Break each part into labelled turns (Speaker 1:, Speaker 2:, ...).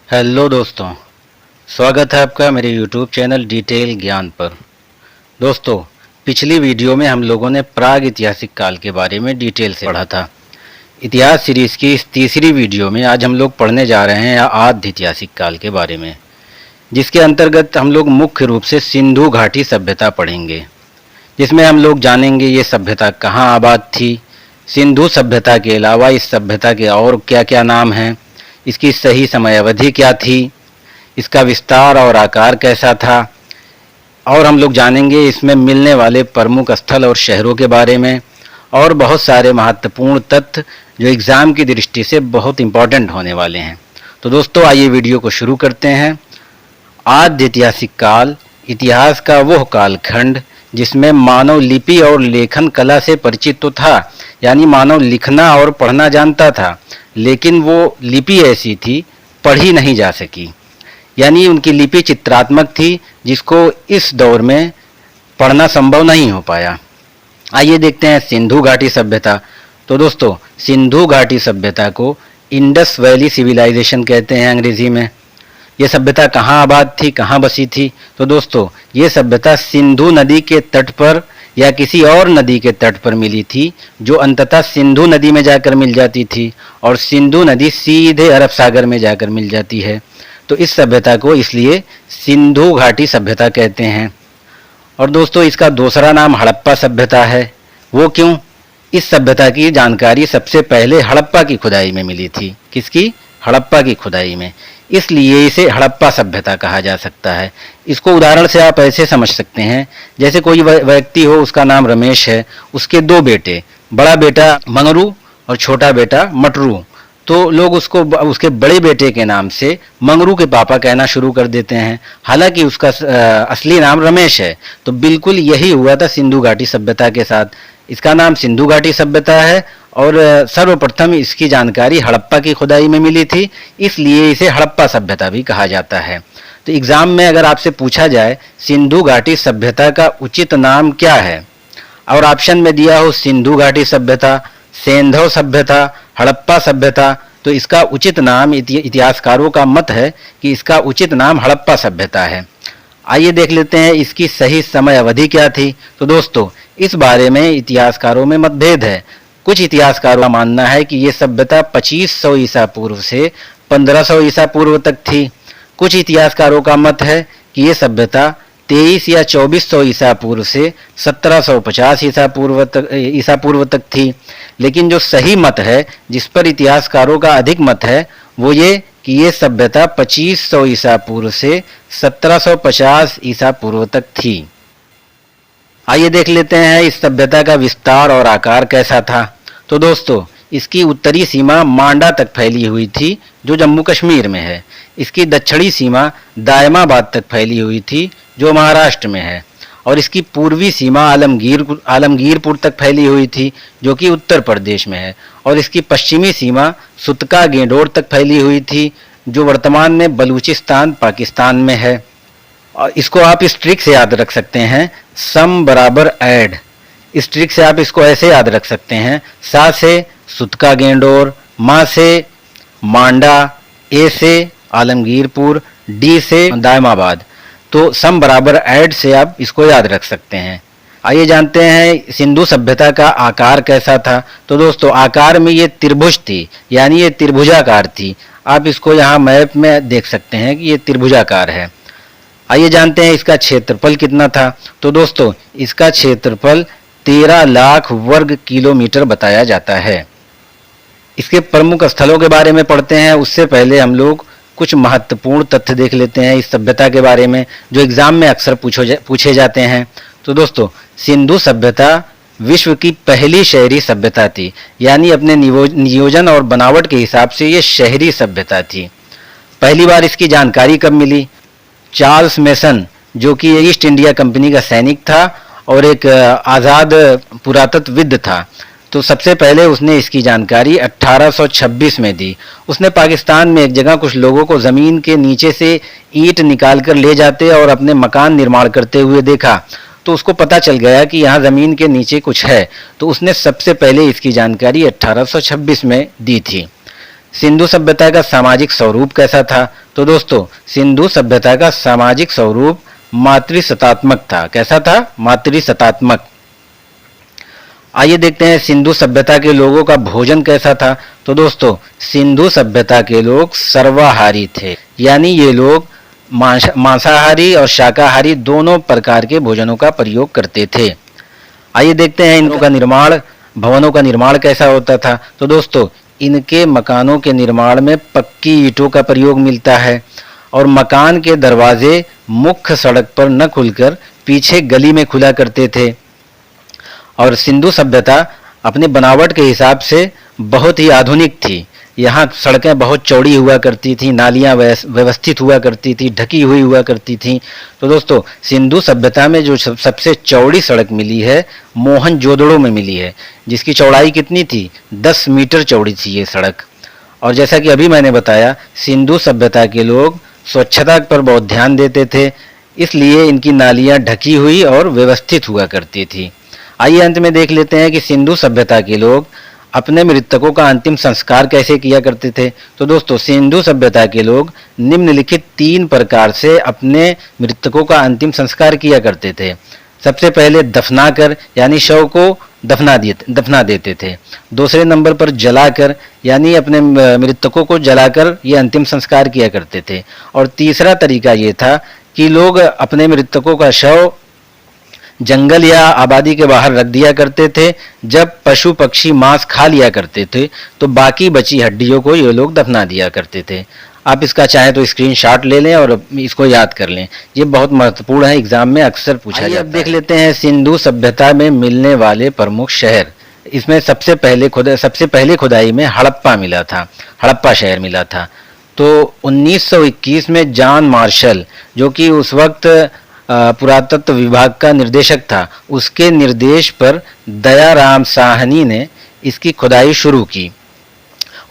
Speaker 1: Hello दोस्तों, स्वागत है आपका मेरे यूट्यूब चैनल डिटेल ज्ञान पर। दोस्तों, पिछली वीडियो में हम लोगों ने प्राग ऐतिहासिक काल के बारे में डिटेल से पढ़ा था। इतिहास सीरीज़ की इस तीसरी वीडियो में आज हम लोग पढ़ने जा रहे हैं आद्य ऐतिहासिक काल के बारे में, जिसके अंतर्गत हम लोग मुख्य रूप से सिंधु घाटी सभ्यता पढ़ेंगे, जिसमें हम लोग जानेंगे ये सभ्यता कहाँ आबाद थी, सिंधु सभ्यता के अलावा इस सभ्यता के और क्या क्या नाम हैं, इसकी सही समय अवधि क्या थी, इसका विस्तार और आकार कैसा था, और हम लोग जानेंगे इसमें मिलने वाले प्रमुख स्थल और शहरों के बारे में, और बहुत सारे महत्वपूर्ण तथ्य जो एग्ज़ाम की दृष्टि से बहुत इम्पॉर्टेंट होने वाले हैं। तो दोस्तों, आइए वीडियो को शुरू करते हैं। आद्य ऐतिहासिक काल इतिहास का वह कालखंड जिसमें मानव लिपि और लेखन कला से परिचित तो था, यानी मानव लिखना और पढ़ना जानता था, लेकिन वो लिपि ऐसी थी पढ़ी नहीं जा सकी, यानी उनकी लिपि चित्रात्मक थी जिसको इस दौर में पढ़ना संभव नहीं हो पाया। आइए देखते हैं सिंधु घाटी सभ्यता। तो दोस्तों, सिंधु घाटी सभ्यता को इंडस वैली सिविलाइजेशन कहते हैं अंग्रेजी में। ये सभ्यता कहाँ आबाद थी, कहाँ बसी थी? तो दोस्तों, ये सभ्यता सिंधु नदी के तट पर या किसी और नदी के तट पर मिली थी, जो अंततः सिंधु नदी में जाकर मिल जाती थी, और सिंधु नदी सीधे अरब सागर में जाकर मिल जाती है। तो इस सभ्यता को इसलिए सिंधु घाटी सभ्यता कहते हैं। और दोस्तों, इसका दूसरा नाम हड़प्पा सभ्यता है। वो क्यों? इस सभ्यता की जानकारी सबसे पहले हड़प्पा की खुदाई में मिली थी। किसकी? हड़प्पा की खुदाई में, इसलिए इसे हड़प्पा सभ्यता कहा जा सकता है। इसको उदाहरण से आप ऐसे समझ सकते हैं, जैसे कोई व्यक्ति हो, उसका नाम रमेश है, उसके दो बेटे, बड़ा बेटा मंगरू और छोटा बेटा मटरू। तो लोग उसको उसके बड़े बेटे के नाम से मंगरू के पापा कहना शुरू कर देते हैं, हालांकि उसका असली नाम रमेश है। तो बिल्कुल यही हुआ था सिंधु घाटी सभ्यता के साथ। इसका नाम सिंधु घाटी सभ्यता है और सर्वप्रथम इसकी जानकारी हड़प्पा की खुदाई में मिली थी, इसलिए इसे हड़प्पा सभ्यता भी कहा जाता है। तो एग्जाम में अगर आपसे पूछा जाए सिंधु घाटी सभ्यता का उचित नाम क्या है, और ऑप्शन में दिया हो सिंधु घाटी सभ्यता, सेंधव सभ्यता, हड़प्पा सभ्यता, तो इसका उचित नाम इतिहासकारों का मत है कि इसका उचित नाम हड़प्पा सभ्यता है। आइए देख लेते हैं इसकी सही समय अवधि क्या थी। तो दोस्तों, इस बारे में इतिहासकारों में मतभेद है। कुछ इतिहासकारों का मानना है कि ये सभ्यता 2500 ईसा पूर्व से 1500 ईसा पूर्व तक थी। कुछ इतिहासकारों का मत है कि ये सभ्यता 23 या 2400 ईसा पूर्व से 1750 ईसा पूर्व तक थी। लेकिन जो सही मत है, जिस पर इतिहासकारों का अधिक मत है, वो ये कि ये सभ्यता 2500 ईसा पूर्व से 1750 ईसा पूर्व तक थी। आइए देख लेते हैं इस सभ्यता का विस्तार और आकार कैसा था। तो दोस्तों, इसकी उत्तरी सीमा मांडा तक फैली हुई थी, जो जम्मू कश्मीर में है। इसकी दक्षिणी सीमा दायमाबाद तक फैली हुई थी, जो महाराष्ट्र में है, और इसकी पूर्वी सीमा आलमगीरपुर तक फैली हुई थी, जो कि उत्तर प्रदेश में है, और इसकी पश्चिमी सीमा सुतका गेंडोर तक फैली हुई थी, जो वर्तमान में बलूचिस्तान पाकिस्तान में है। और इसको आप इस ट्रिक से याद रख सकते हैं, सम बराबर ऐड। इस ट्रिक से आप इसको ऐसे याद रख सकते हैं, सा से सुतका गेंडोर, मा से मांडा, ए से आलमगीरपुर, डी से दायमाबाद। तो सम बराबर ऐड से आप इसको याद रख सकते हैं। आइए जानते हैं सिंधु सभ्यता का आकार कैसा था। तो दोस्तों, आकार में ये त्रिभुज थी, यानी ये त्रिभुजाकार थी। आप इसको यहाँ मैप में देख सकते हैं कि ये त्रिभुजाकार है। आइए जानते हैं इसका क्षेत्रफल कितना था। तो दोस्तों, इसका क्षेत्रफल 13 लाख वर्ग किलोमीटर बताया जाता है। इसके प्रमुख स्थलों के बारे में पढ़ते हैं, उससे पहले हम लोग कुछ महत्वपूर्ण तथ्य देख लेते हैं इस सभ्यता के बारे में, जो एग्जाम में अक्सर पूछे जाते हैं। तो दोस्तों, सिंधु सभ्यता विश्व की पहली शहरी सभ्यता थी, यानी अपने नियोजन और बनावट के हिसाब से ये शहरी सभ्यता थी। पहली बार इसकी जानकारी कब मिली? चार्ल्स मेसन, जो कि ईस्ट इंडिया कंपनी का सैनिक था और एक आज़ाद पुरातत्वविद था, तो सबसे पहले उसने इसकी जानकारी 1826 में दी। उसने पाकिस्तान में एक जगह कुछ लोगों को ज़मीन के नीचे से ईंट निकाल कर ले जाते और अपने मकान निर्माण करते हुए देखा, तो उसको पता चल गया कि यहाँ ज़मीन के नीचे कुछ है। तो उसने सबसे पहले इसकी जानकारी 1826 में दी थी। सिंधु सभ्यता का सामाजिक स्वरूप कैसा था? तो दोस्तों, सिंधु सभ्यता का सामाजिक स्वरूप मातृसत्तात्मक था। कैसा था? मातृसत्तात्मक। आइए देखते हैं सिंधु सभ्यता के लोगों का भोजन कैसा था। तो दोस्तों, सिंधु सभ्यता के लोग सर्वाहारी थे, यानी ये लोग मांसाहारी और शाकाहारी दोनों प्रकार के भोजनों का प्रयोग करते थे। आइए देखते हैं इनका निर्माण, भवनों का निर्माण कैसा होता था। तो दोस्तों, इनके मकानों के निर्माण में पक्की ईंटों का प्रयोग मिलता है और मकान के दरवाजे मुख्य सड़क पर न खुलकर पीछे गली में खुला करते थे। और सिंधु सभ्यता अपनी बनावट के हिसाब से बहुत ही आधुनिक थी। यहाँ सड़कें बहुत चौड़ी हुआ करती थी, नालियाँ व्यवस्थित हुआ करती थी, ढकी हुई हुआ करती थी। तो दोस्तों, सिंधु सभ्यता में जो सबसे चौड़ी सड़क मिली है मोहनजोदड़ो में मिली है, जिसकी चौड़ाई कितनी थी? 10 मीटर चौड़ी थी ये सड़क। और जैसा कि अभी मैंने बताया, सिंधु सभ्यता के लोग स्वच्छता पर बहुत ध्यान देते थे, इसलिए इनकी नालियाँ ढकी हुई और व्यवस्थित हुआ करती थी। आइए अंत में देख लेते हैं कि सिंधु सभ्यता के लोग अपने मृतकों का अंतिम संस्कार कैसे किया करते थे। तो दोस्तों, सिंधु सभ्यता के लोग निम्नलिखित 3 प्रकार से अपने मृतकों का अंतिम संस्कार किया करते थे। सबसे पहले दफनाकर, यानी शव को दफना देते थे। दूसरे नंबर पर जलाकर, यानी अपने मृतकों को जलाकर ये अंतिम संस्कार किया करते थे। और तीसरा तरीका ये था कि लोग अपने मृतकों का शव जंगल या आबादी के बाहर रख दिया करते थे। जब पशु पक्षी मांस खा लिया करते थे तो बाकी बची हड्डियों को ये लोग दफना दिया करते थे। आप इसका चाहे तो स्क्रीनशॉट ले लें और इसको याद कर लें, ये बहुत महत्वपूर्ण है, एग्जाम में अक्सर पूछा जाता है। अब देख लेते हैं सिंधु सभ्यता में मिलने वाले प्रमुख शहर। इसमें सबसे पहले खुदाई में हड़प्पा मिला था, हड़प्पा शहर मिला था। तो 1921 में जॉन मार्शल, जो कि उस वक्त पुरातत्व विभाग का निर्देशक था, उसके निर्देश पर दयाराम साहनी ने इसकी खुदाई शुरू की।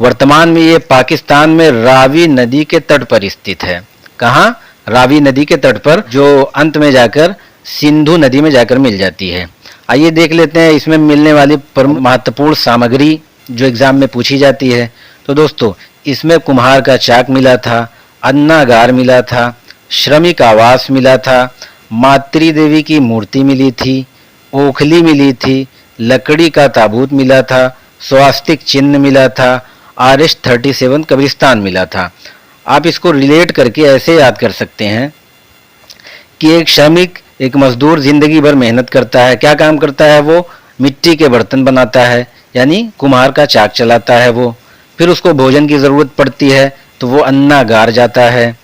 Speaker 1: वर्तमान में ये पाकिस्तान में रावी नदी के तट पर स्थित है। कहाँ? रावी नदी के तट पर, जो अंत में जाकर सिंधु नदी में जाकर मिल जाती है। आइए देख लेते हैं इसमें मिलने वाली महत्वपूर्ण सामग्री जो एग्जाम में पूछी जाती है। तो दोस्तों, इसमें कुम्हार का चाक मिला था, अन्नागार मिला था, श्रमिक आवास मिला था, मातृ देवी की मूर्ति मिली थी, ओखली मिली थी, लकड़ी का ताबूत मिला था, स्वास्तिक चिन्ह मिला था, RH-37 कब्रिस्तान मिला था। आप इसको रिलेट करके ऐसे याद कर सकते हैं कि एक श्रमिक, एक मजदूर जिंदगी भर मेहनत करता है। क्या काम करता है वो? मिट्टी के बर्तन बनाता है, यानी कुम्हार का चाक चलाता है वो। फिर उसको भोजन की ज़रूरत पड़ती है तो वो अन्नागार जाता है,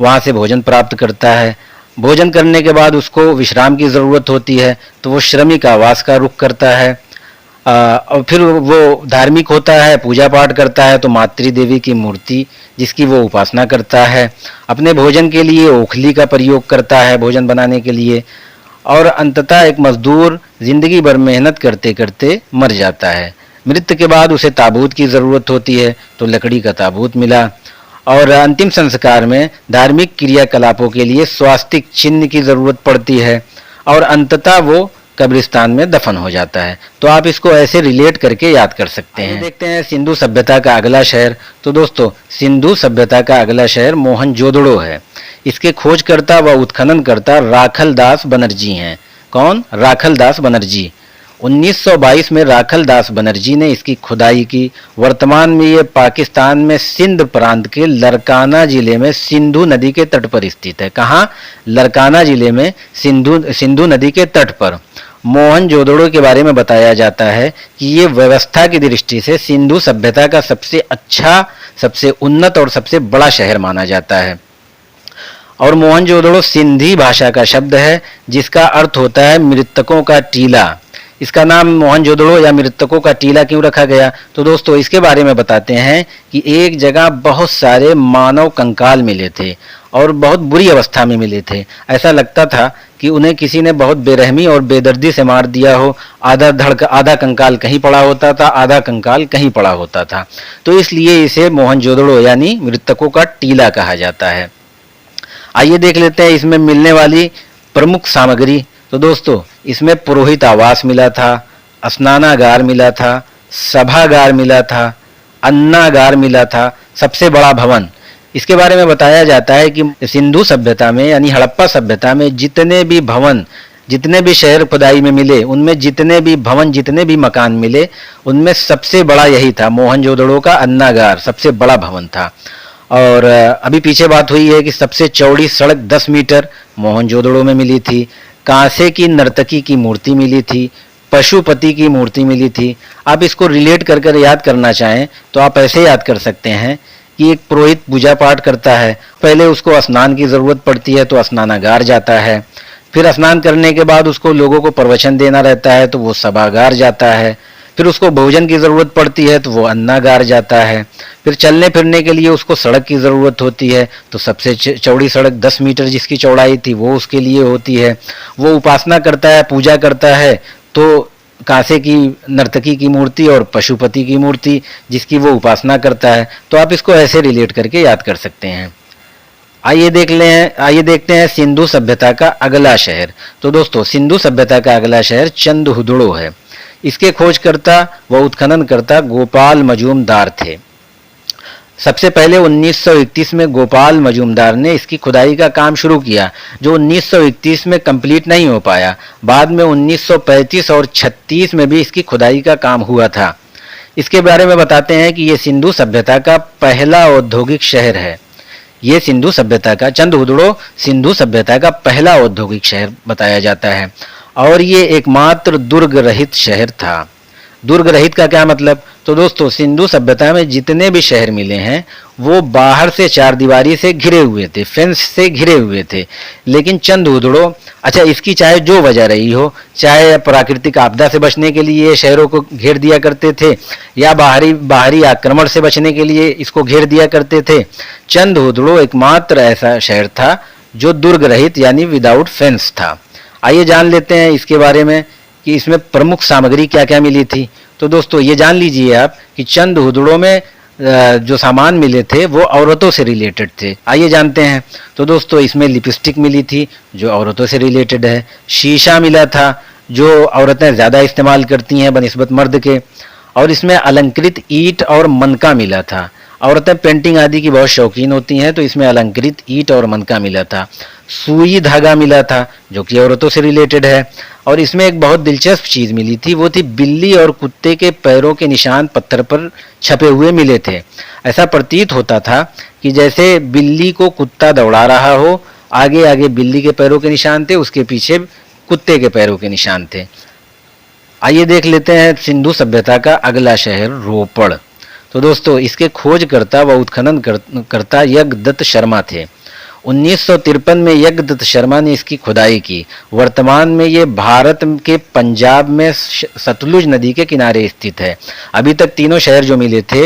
Speaker 1: वहाँ से भोजन प्राप्त करता है। भोजन करने के बाद उसको विश्राम की ज़रूरत होती है तो वो श्रमिक आवास का रुख करता है। और फिर वो धार्मिक होता है, पूजा पाठ करता है तो मातृ देवी की मूर्ति जिसकी वो उपासना करता है। अपने भोजन के लिए ओखली का प्रयोग करता है भोजन बनाने के लिए। और अंततः एक मजदूर जिंदगी भर मेहनत करते करते मर जाता है। मृत्यु के बाद उसे ताबूत की ज़रूरत होती है तो लकड़ी का ताबूत मिला। और अंतिम संस्कार में धार्मिक क्रियाकलापों के लिए स्वास्तिक चिन्ह की ज़रूरत पड़ती है और अंततः वो कब्रिस्तान में दफन हो जाता है। तो आप इसको ऐसे रिलेट करके याद कर सकते हैं। देखते हैं सिंधु सभ्यता का अगला शहर। तो दोस्तों, सिंधु सभ्यता का अगला शहर मोहनजोदड़ो है। इसके खोजकर्ता व उत्खननकर्ता राखलदास बनर्जी हैं। कौन? राखलदास बनर्जी। 1922 में राखलदास बनर्जी ने इसकी खुदाई की। वर्तमान में ये पाकिस्तान में सिंध प्रांत के लरकाना जिले में सिंधु नदी के तट पर स्थित है। कहाँ? लरकाना जिले में सिंधु नदी के तट पर। मोहनजोदड़ो के बारे में बताया जाता है कि ये व्यवस्था की दृष्टि से सिंधु सभ्यता का सबसे अच्छा, सबसे उन्नत और सबसे बड़ा शहर माना जाता है। और मोहनजोदड़ो सिंधी भाषा का शब्द है जिसका अर्थ होता है मृतकों का टीला। इसका नाम मोहनजोदड़ो या मृतकों का टीला क्यों रखा गया? तो दोस्तों, इसके बारे में बताते हैं कि एक जगह बहुत सारे मानव कंकाल मिले थे और बहुत बुरी अवस्था में मिले थे। ऐसा लगता था कि उन्हें किसी ने बहुत बेरहमी और बेदर्दी से मार दिया हो। आधा कंकाल कहीं पड़ा होता था, आधा कंकाल कहीं पड़ा होता था। तो इसलिए इसे मोहनजोदड़ो यानी मृतकों का टीला कहा जाता है। आइए देख लेते हैं इसमें मिलने वाली प्रमुख सामग्री। तो दोस्तों, इसमें पुरोहित आवास मिला था, स्नानागार मिला था, सभागार मिला था, अन्नागार मिला था, सबसे बड़ा भवन। इसके बारे में बताया जाता है कि सिंधु सभ्यता में यानी हड़प्पा सभ्यता में जितने भी भवन, जितने भी शहर खुदाई में मिले, उनमें जितने भी भवन, जितने भी मकान मिले, उनमें सबसे बड़ा यही था, मोहनजोदड़ो का अन्नागार सबसे बड़ा भवन था। और अभी पीछे बात हुई है कि सबसे चौड़ी सड़क 10 मीटर मोहनजोदड़ो में मिली थी, कांसे की नर्तकी की मूर्ति मिली थी, पशुपति की मूर्ति मिली थी। आप इसको रिलेट कर कर याद करना चाहें तो आप ऐसे याद कर सकते हैं कि एक पुरोहित पूजा पाठ करता है, पहले उसको स्नान की जरूरत पड़ती है तो स्नानागार जाता है, फिर स्नान करने के बाद उसको लोगों को प्रवचन देना रहता है तो वो सभागार जाता है, फिर उसको भोजन की ज़रूरत पड़ती है तो वो अन्नागार जाता है, फिर चलने फिरने के लिए उसको सड़क की ज़रूरत होती है तो सबसे चौड़ी सड़क 10 मीटर जिसकी चौड़ाई थी वो उसके लिए होती है। वो उपासना करता है, पूजा करता है तो कांसे की नर्तकी की मूर्ति और पशुपति की मूर्ति जिसकी वो उपासना करता है। तो आप इसको ऐसे रिलेट करके याद कर सकते हैं। आइए देखते हैं सिंधु सभ्यता का अगला शहर। तो दोस्तों सिंधु सभ्यता का अगला शहर चंदहुदड़ो है। इसके खोजकर्ता व उत्खननकर्ता गोपाल मजूमदार थे। सबसे पहले 1931 में गोपाल मजूमदार ने इसकी खुदाई का काम शुरू किया, जो 1931 में कंप्लीट नहीं हो पाया। बाद में 1935 और 36 में भी इसकी खुदाई का काम हुआ था। इसके बारे में बताते हैं कि ये सिंधु सभ्यता का पहला औद्योगिक शहर है। ये सिंधु सभ्यता का चंदहुदड़ो सिंधु सभ्यता का पहला औद्योगिक शहर बताया जाता है और ये एकमात्र दुर्ग रहित शहर था। दुर्ग रहित का क्या मतलब? तो दोस्तों सिंधु सभ्यता में जितने भी शहर मिले हैं वो बाहर से चार दीवारी से घिरे हुए थे, फेंस से घिरे हुए थे। लेकिन चंदहुदड़ो, अच्छा इसकी चाहे जो वजह रही हो, चाहे प्राकृतिक आपदा से बचने के लिए शहरों को घेर दिया करते थे या बाहरी आक्रमण से बचने के लिए इसको घेर दिया करते थे, चंदहुदड़ो एकमात्र ऐसा शहर था जो दुर्ग रहित यानी विदाउट फेंस था। आइए जान लेते हैं इसके बारे में कि इसमें प्रमुख सामग्री क्या क्या मिली थी। तो दोस्तों ये जान लीजिए आप कि चंदहुदड़ो में जो सामान मिले थे वो औरतों से रिलेटेड थे। आइए जानते हैं। तो दोस्तों इसमें लिपस्टिक मिली थी जो औरतों से रिलेटेड है, शीशा मिला था जो औरतें ज़्यादा इस्तेमाल करती हैं बनिस्बत मर्द के, और इसमें अलंकृत ईंट और मनका मिला था। औरतें पेंटिंग आदि की बहुत शौकीन होती हैं तो इसमें अलंकृत ईंट और मनका मिला था। सुई धागा मिला था जो कि औरतों से रिलेटेड है। और इसमें एक बहुत दिलचस्प चीज़ मिली थी, वो थी बिल्ली और कुत्ते के पैरों के निशान पत्थर पर छपे हुए मिले थे। ऐसा प्रतीत होता था कि जैसे बिल्ली को कुत्ता दौड़ा रहा हो, आगे आगे बिल्ली के पैरों के निशान थे, उसके पीछे कुत्ते के पैरों के निशान थे। आइए देख लेते हैं सिंधु सभ्यता का अगला शहर रोपड़। तो दोस्तों इसके खोजकर्ता व उत्खननकर्ता यज्ञदत्त शर्मा थे। 1953 में यज्ञदत्त शर्मा ने इसकी खुदाई की। वर्तमान में ये भारत के पंजाब में सतलुज नदी के किनारे स्थित है। अभी तक तीनों शहर जो मिले थे,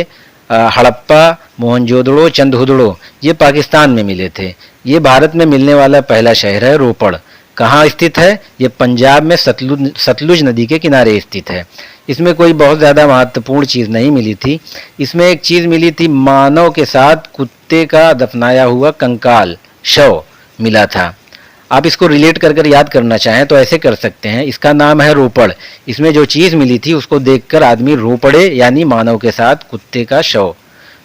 Speaker 1: हड़प्पा, मोहनजोदड़ो, चंदहुदड़ो, ये पाकिस्तान में मिले थे। ये भारत में मिलने वाला पहला शहर है रोपड़। कहाँ स्थित है? ये पंजाब में सतलुज नदी के किनारे स्थित है। इसमें कोई बहुत ज़्यादा महत्वपूर्ण चीज़ नहीं मिली थी। इसमें एक चीज़ मिली थी, मानव के साथ कुत्ते का दफनाया हुआ कंकाल शव मिला था। आप इसको रिलेट कर कर याद करना चाहें तो ऐसे कर सकते हैं। इसका नाम है रोपड़। इसमें जो चीज़ मिली थी उसको देखकर आदमी रो पड़े, यानी मानव के साथ कुत्ते का शव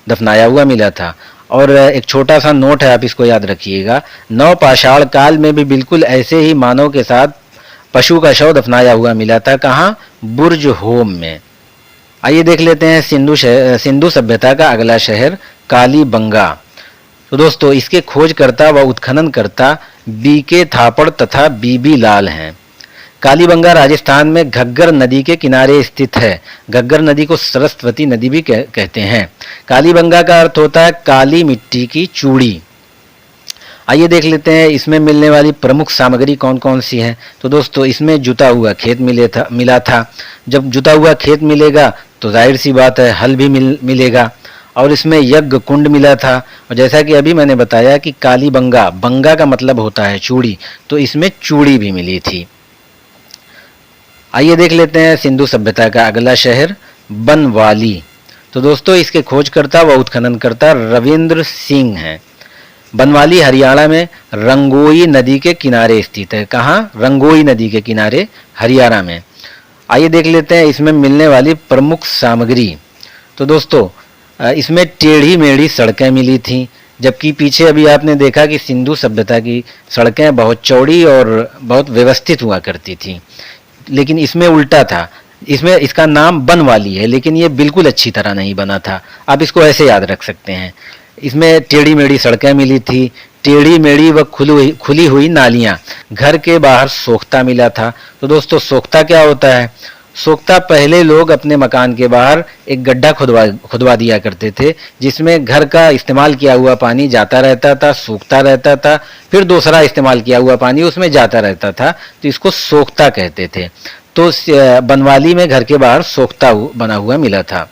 Speaker 1: दफनाया हुआ मिला था। और एक छोटा सा नोट है, आप इसको याद रखिएगा। नवपाषाण काल में भी बिल्कुल ऐसे ही मानव के साथ पशु का शव दफनाया हुआ मिला था। कहाँ? बुर्ज होम में। आइए देख लेते हैं सिंधु सभ्यता का अगला शहर कालीबंगा। तो दोस्तों इसके खोजकर्ता व उत्खननकर्ता बीके थापड़ तथा बीबी लाल हैं। कालीबंगा राजस्थान में घग्गर नदी के किनारे स्थित है। घग्गर नदी को सरस्वती नदी भी कहते हैं। कालीबंगा का अर्थ होता है काली मिट्टी की चूड़ी। आइए देख लेते हैं इसमें मिलने वाली प्रमुख सामग्री कौन कौन सी है। तो दोस्तों इसमें जुता हुआ खेत मिला था। जब जुता हुआ खेत मिलेगा तो जाहिर सी बात है हल भी मिलेगा। और इसमें यज्ञ कुंड मिला था। और जैसा कि अभी मैंने बताया कि कालीबंगा, बंगा का मतलब होता है चूड़ी, तो इसमें चूड़ी भी मिली थी। आइए देख लेते हैं सिंधु सभ्यता का अगला शहर बनवाली। तो दोस्तों इसके खोजकर्ता व उत्खननकर्ता रविंद्र सिंह हैं। बनवाली हरियाणा में रंगोई नदी के किनारे स्थित है। कहाँ? रंगोई नदी के किनारे, हरियाणा में। आइए देख लेते हैं इसमें मिलने वाली प्रमुख सामग्री। तो दोस्तों इसमें टेढ़ी मेढ़ी सड़कें मिली थीं, जबकि पीछे अभी आपने देखा कि सिंधु सभ्यता की सड़कें बहुत चौड़ी और बहुत व्यवस्थित हुआ करती थीं। लेकिन इसमें उल्टा था, इसमें इसका नाम बनवाली है, लेकिन ये बिल्कुल अच्छी तरह नहीं बना था। आप इसको ऐसे याद रख सकते हैं। इसमें टेढ़ी मेढ़ी सड़कें मिली थी, टेढ़ी मेढ़ी व खुली हुई नालियाँ, घर के बाहर सोख्ता मिला था। तो दोस्तों सोख्ता क्या होता है? सोख्ता पहले लोग अपने मकान के बाहर एक गड्ढा खुदवा दिया करते थे, जिसमें घर का इस्तेमाल किया हुआ पानी जाता रहता था, सूखता रहता था, फिर दूसरा इस्तेमाल किया हुआ पानी उसमें जाता रहता था, तो इसको सोख्ता कहते थे। तो बनवाली में घर के बाहर सोख्ता बना हुआ मिला था।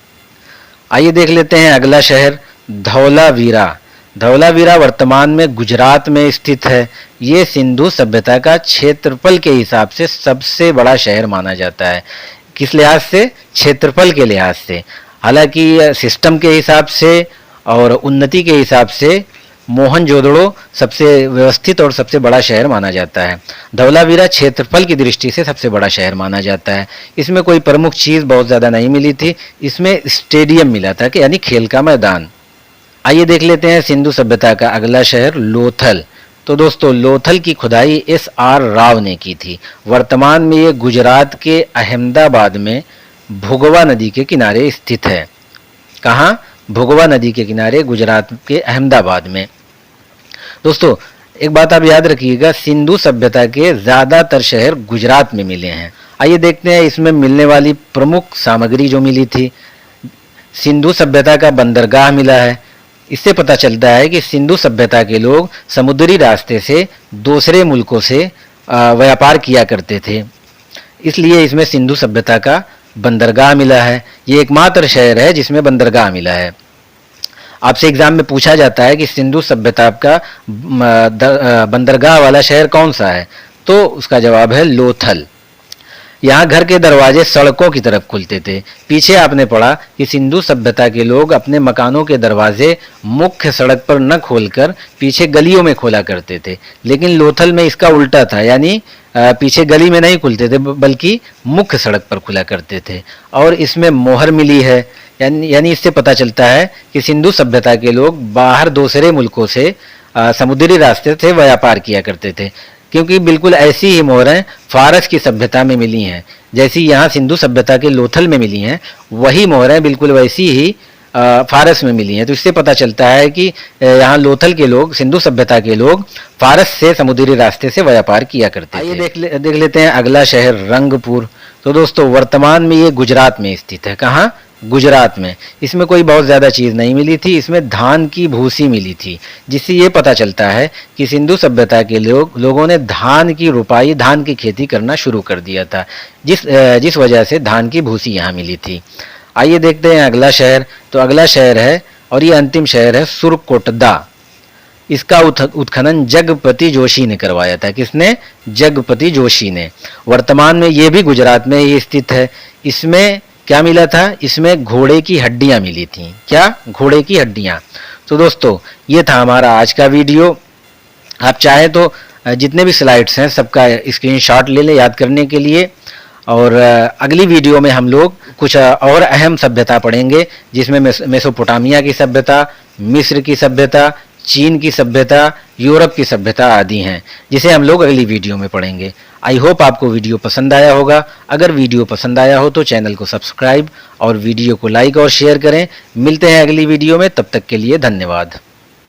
Speaker 1: आइए देख लेते हैं अगला शहर, धौलावीरा। धौलावीरा वर्तमान में गुजरात में स्थित है। ये सिंधु सभ्यता का क्षेत्रफल के हिसाब से सबसे बड़ा शहर माना जाता है। किस लिहाज से? क्षेत्रफल के लिहाज से। हालांकि सिस्टम के हिसाब से और उन्नति के हिसाब से मोहनजोदड़ो सबसे व्यवस्थित और सबसे बड़ा शहर माना जाता है। धौलावीरा क्षेत्रफल की दृष्टि से सबसे बड़ा शहर माना जाता है। इसमें कोई प्रमुख चीज़ बहुत ज़्यादा नहीं मिली थी। इसमें स्टेडियम मिला था, कि यानी खेल का मैदान। आइए देख लेते हैं सिंधु सभ्यता का अगला शहर, लोथल। तो दोस्तों लोथल की खुदाई SR राव ने की थी। वर्तमान में ये गुजरात के अहमदाबाद में भुगवा नदी के किनारे स्थित है। कहाँ? भुगवा नदी के किनारे, गुजरात के अहमदाबाद में। दोस्तों एक बात आप याद रखिएगा, सिंधु सभ्यता के ज़्यादातर शहर गुजरात में मिले हैं। आइए देखते हैं इसमें मिलने वाली प्रमुख सामग्री जो मिली थी। सिंधु सभ्यता का बंदरगाह मिला है। इससे पता चलता है कि सिंधु सभ्यता के लोग समुद्री रास्ते से दूसरे मुल्कों से व्यापार किया करते थे, इसलिए इसमें सिंधु सभ्यता का बंदरगाह मिला है। ये एकमात्र शहर है जिसमें बंदरगाह मिला है। आपसे एग्जाम में पूछा जाता है कि सिंधु सभ्यता का बंदरगाह वाला शहर कौन सा है, तो उसका जवाब है लोथल। यहाँ घर के दरवाजे सड़कों की तरफ खुलते थे। पीछे आपने पढ़ा कि सिंधु सभ्यता के लोग अपने मकानों के दरवाजे मुख्य सड़क पर न खोलकर पीछे गलियों में खोला करते थे, लेकिन लोथल में इसका उल्टा था, यानी पीछे गली में नहीं खुलते थे बल्कि मुख्य सड़क पर खुला करते थे। और इसमें मोहर मिली है, यानी इससे पता चलता है कि सिंधु सभ्यता के लोग बाहर दूसरे मुल्कों से समुद्री रास्ते से व्यापार किया करते थे, क्योंकि बिल्कुल ऐसी ही मोहरें फारस की सभ्यता में मिली हैं। जैसी यहाँ सिंधु सभ्यता के लोथल में मिली हैं, वही मोहरें बिल्कुल वैसी ही फारस में मिली हैं। तो इससे पता चलता है कि यहाँ लोथल के लोग, सिंधु सभ्यता के लोग फारस से समुद्री रास्ते से व्यापार किया करते थे। आइए देख लेते हैं अगला शहर, रंगपुर। तो दोस्तों वर्तमान में ये गुजरात में स्थित है। कहाँ? गुजरात में। इसमें कोई बहुत ज़्यादा चीज़ नहीं मिली थी। इसमें धान की भूसी मिली थी, जिससे ये पता चलता है कि सिंधु सभ्यता के लोगों ने धान की रुपाई, धान की खेती करना शुरू कर दिया था, जिस वजह से धान की भूसी यहाँ मिली थी। आइए देखते हैं अगला शहर। तो अगला शहर है, और ये अंतिम शहर है, सुरकोटदा। इसका उत्खनन जगपति जोशी ने करवाया था। किसने? जगपति जोशी ने। वर्तमान में ये भी गुजरात में ही स्थित है। इसमें क्या मिला था? इसमें घोड़े की हड्डियां मिली थी। क्या? घोड़े की हड्डियां। तो दोस्तों ये था हमारा आज का वीडियो। आप चाहे तो जितने भी स्लाइड्स हैं सबका स्क्रीनशॉट ले लें याद करने के लिए, और अगली वीडियो में हम लोग कुछ और अहम सभ्यता पढ़ेंगे, जिसमें मेसोपोटामिया की सभ्यता, मिस्र की सभ्यता, चीन की सभ्यता, यूरोप की सभ्यता आदि हैं, जिसे हम लोग अगली वीडियो में पढ़ेंगे। आई होप आपको वीडियो पसंद आया होगा। अगर वीडियो पसंद आया हो तो चैनल को सब्सक्राइब और वीडियो को लाइक और शेयर करें। मिलते हैं अगली वीडियो में, तब तक के लिए धन्यवाद।